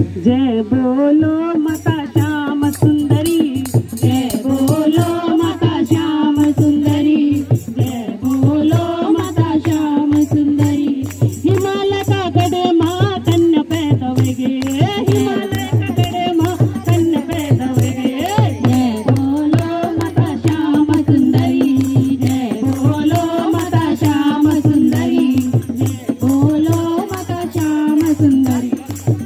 जय बोलो माता श्याम सुंदरी, जय बोलो माता श्याम सुंदरी, जय बोलो माता श्याम सुंदरी। हिमालय का गड़े माँ कन्या पैदा वेगे, हिमालय का गड़े माँ कन्या पैदा वेगे। जय बोलो माता श्याम सुंदरी, जय बोलो माता श्याम सुंदरी, जय बोलो माता श्याम सुंदरी,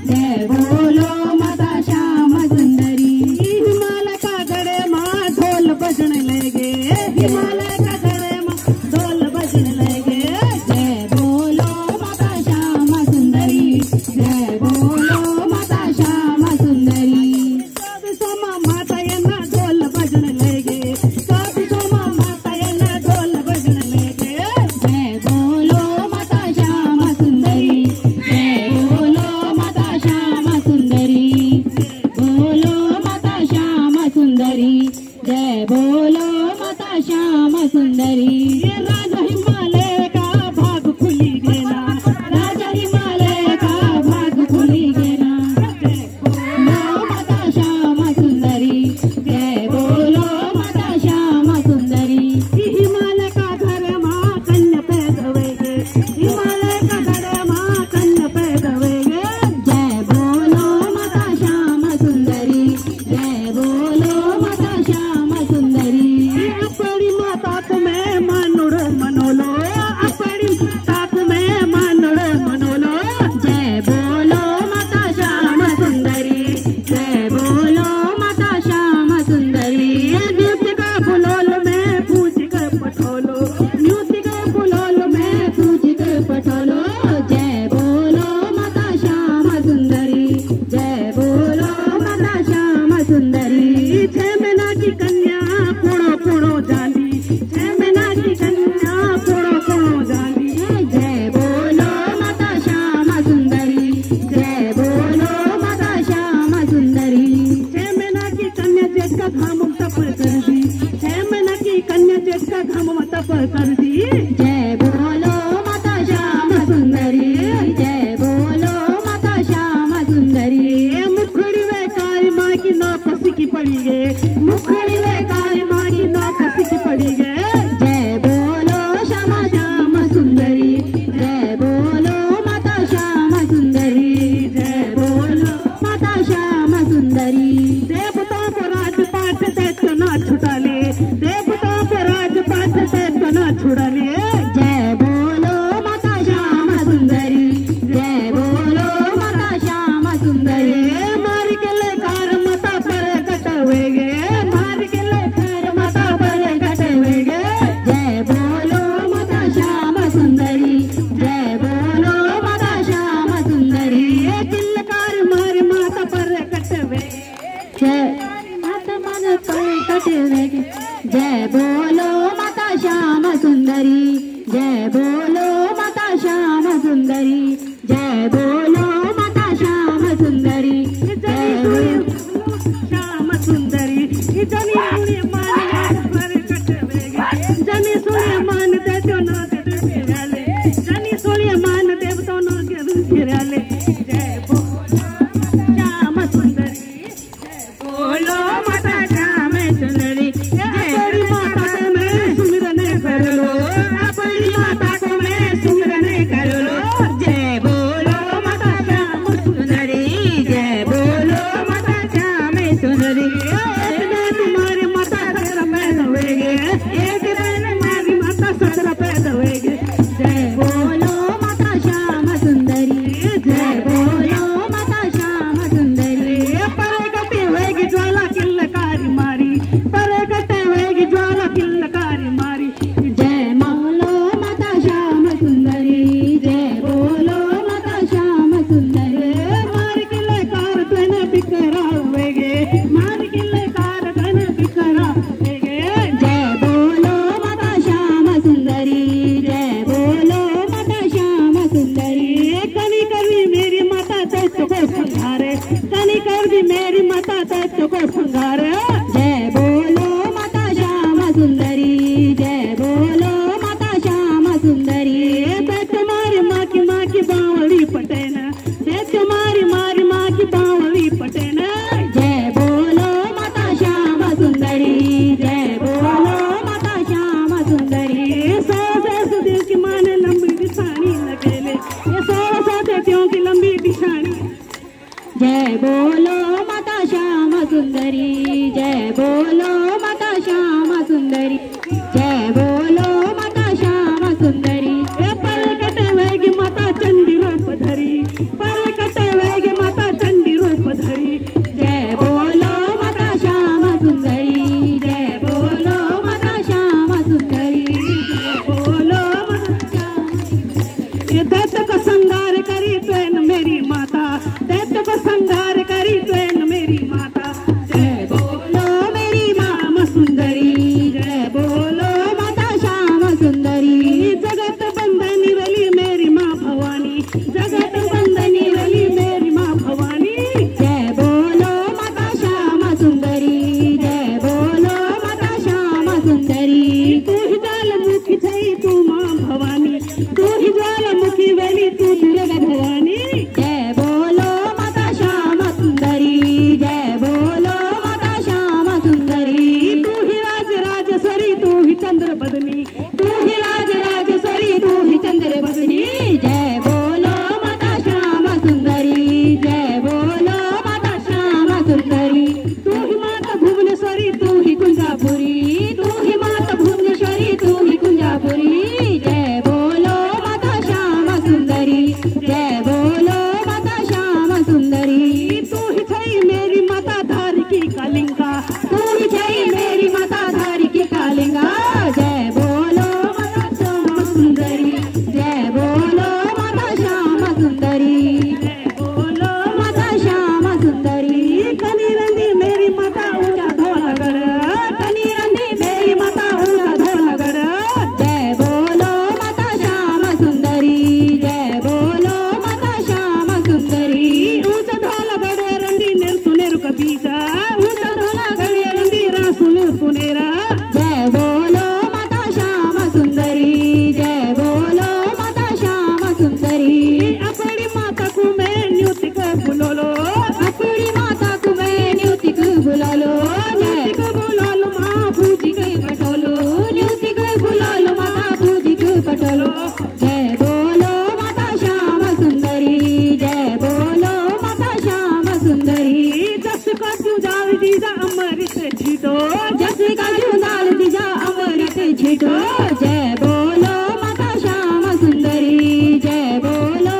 जय बोलो माता श्याम सुंदरी। हिमालय का गड़े माँ ढोल बजने लगे, हिमालय का गड़े माँ ढोल बजने लगे। जय बोलो माता श्याम सुंदरी, जय बोलो माता श्याम सुंदरी। सब सोमा माता यना ढोल बजने लगे, सब सोमा माता यना ढोल बजने लगे। जय बोलो माता श्याम सुंदरी, जय बोलो माता श्याम सुंदरी, बोलो माता श्याम सुंदरी, जय बोलो माता श्याम सुंदरी। ये राजा हिमालय का भाग खुली गेला, राजा हिमालय का भाग खुली गेला। जय बोलो माता श्याम सुंदरी, जय बोलो माता श्याम सुंदरी। हिमालय का घर माँ कन्या पैदा वेगे, हिमालय का घर माँ कन्या पैदा वेगे। जय बोलो माता श्याम सुंदरी, जय बोलो माता श्याम सुंदरी। अपनी माता को मैं मानुड़ मनोलो, अपनी माता को मैं मानुड़ मनोलो। जय बोलो माता श्याम सुंदरी, जय बोलो माता श्याम सुंदरी। नृत्य का फुलोल में पूज कर पठोलो, नृत्य का फुलोल में पूज कर पठोलो। जय बोलो माता श्याम सुंदरी, जय बोलो माता श्याम सुंदरी। छह महीना की कन्या पोड़ो पोड़ो जाली, छह महीना की कन्या पोड़ो पोड़ो जाली। जय बोलो माता श्याम सुंदरी, जय बोलो माता श्याम सुंदरी। छह महीना की कन्या जेठ का घाम तप कर दी, छह महीना की कन्या जेठ का घाम तप कर दी। जय बोलो माता श्याम सुंदरी, जय बोलो माता श्याम सुंदरी। मुखड़ी वे काली माँ की नौकसी की पड़ी गे, मुखड़ी वे काली माँ की नौकसी की पड़ी गे। जय बोलो श्यामा श्याम सुंदरी, जय बोलो माता श्याम सुंदरी, जय बोलो माता श्याम सुंदरी। देवताओं को राजपाट दैत्य ना छुड़ा ले, देवताओं को राजपाट दैत्य ना छुड़ा ले। जय बोलो माता श्याम सुंदरी, जय बोलो माता श्याम सुंदरी। मार के ले कार माता पर कटवेगे, मार के ले कार माता पर कटवेगे। जय बोलो माता श्याम सुंदरी, जय बोलो माता श्याम सुंदरी। किलकार मार माता पर कटवे, जय माता माता पर कटवेगे। जय बोलो माता श्याम सुंदरी, जय बोलो माता श्याम सुंदरी, जय बोलो माता श्याम सुंदरी, जय बोलो श्याम सुंदरी। जनी सुने मान पर कटवेगे, जनी सुने मान दे तो ना दे फिराले, जनी सुने मान देव तो ना के फिराले। जय बोलो श्याम सुंदरी, जय बोलो माता श्याम सुंदरी। अपनी माता को मैं सुमिरन कर लो, अपनी माता को मैं सुमिरन कर लो। जय बोलो माता श्याम सुंदरी, जय बोलो माता श्याम सुंदरी। एक दिन तुम्हारी माता ससुर पैदा होएगे, एक दिन हमारी माता ससुर पैदा होएगे। जय बोलो माता श्याम सुंदरी, जय बोलो माता श्याम सुंदरी। परगटे होएगी ज्वाला किलकारी मारी, परगटे होएगी ज्वाला किलकारी मारी। जय बोलो माता श्याम सुंदरी, जय बोलो माता श्याम सुंदरी। मार किले कार धन बिखरा होएगे, मार किले कार धन बिखरा होएगे। जय बोलो माता श्याम सुंदरी, जय बोलो माता श्याम सुंदरी। कभी कभी मेरी माता दैत्य को संहारे, कभी कभी मेरी माता दैत्य को संहारे। जय बोलो माता श्याम सुंदरी, जय बोलो माता श्याम सुंदरी। दैत्य मारी माँ की बावड़ी पटेना, दैत्य मारी माँ की बावड़ी जय बोलो माता श्याम सुंदरी, जय बोलो माता श्याम सुंदरी, जय बोलो माता श्याम सुंदरी। परकट वेग माता चंडी रूप धरी, परकट वेग माता चंडी रूप धरी, जय बोलो माता श्याम सुंदरी, जय बोलो माता श्याम सुंदरी, जय बोलो माता श्याम। दैत्य को संगार करी त्वेन मेरी माता, दैत्य को संगार करी त्वेन मेरी माता, जय बोलो मेरी माम सुंदरी, जय बोलो माता श्याम सुंदरी। जगत बंधनी वाली मेरी माँ भवानी, जगत बंधनी वाली मेरी माँ भवानी, जय बोलो माता श्याम सुंदरी, जय बोलो माता श्याम सुंदरी। तू ही ज्वालामुखी थई तू माँ भवानी, तू ही ज्वालामुखी वाली तू दुर्गा भवानी, जय बोलो माता श्याम सुंदरी, जय बोलो माता श्याम सुंदरी। तू ही राजराजेश्वरी तू ही चंद्र बदनी, तू ही राजराजेश्वरी तू ही चंद्र बदनी, जय बोलो माता श्याम सुंदरी, जय बोलो माता श्याम सुंदरी। तू ही माता भुवनेश्वरी तू ही कुंजापुरी, तू ही माता भुवनेश्वरी तू ही कुंजापुरी, जय बोलो माता श्याम सुंदरी, जय बोलो माता श्याम सुंदरी। तू ही छई मेरी माता धारी की कालिंगा, तू ही छई मेरी माता धारी की कालिंगा, जय बोलो माता श्याम सुंदरी, जय बोलो माता श्याम सुंदरी, जय बोलो माता श्याम सुंदरी। कनी रंदी मेरी माता ऊंचा धौलागढ़, कनी रंदी मेरी माता ऊंचा धौलागढ़, जय बोलो माता श्याम सुंदरी, जय बोलो माता श्याम सुंदरी। ऊंचा धौलागढ़ रंदी नेर कबीजा, ऊंचा धौलागढ़ रंदी सुनेरा, जय बोलो माता श्याम सुंदरी, जय बोलो माता श्याम सुंदरी। अपनी माता को मैं न्यूतिक बुलालो, अपनी माता को मैं न्यूतिक बुलालो, न्यूतिक बुलालो माँ पूजी के पटोलो, न्यूतिक बुलालो माता पूजी के पटोलो, जय बोलो माता श्याम सुंदरी, जय बोलो माता श्याम सुंदरी। जस का जुदाल दीजा अमृत छीटो, जस का जुदाल दीजा अमृत छीटो, जय बोलो माता श्याम सुंदरी, जय बोलो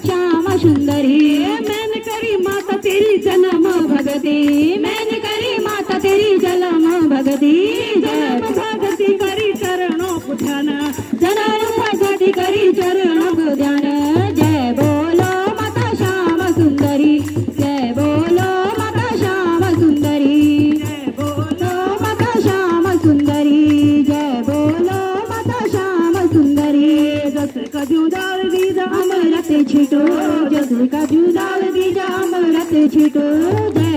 श्याम सुंदरी। मैंने करी माता तेरी जन्म भगती, मैंने करी माता तेरी जन्म भगती, जन्म भगती करी चरणों को ध्यान, जन्म भगती करी चरणों को ध्यान, जय बोलो माता श्याम सुंदरी, जय बोलो माता श्याम सुंदरी, जय बोलो माता श्याम सुंदरी, जय बोलो माता श्याम सुंदरी। जस का जुदाल दीजा अमृत छिटो, जस का जुदाल दीजा अमृत छिटो, जय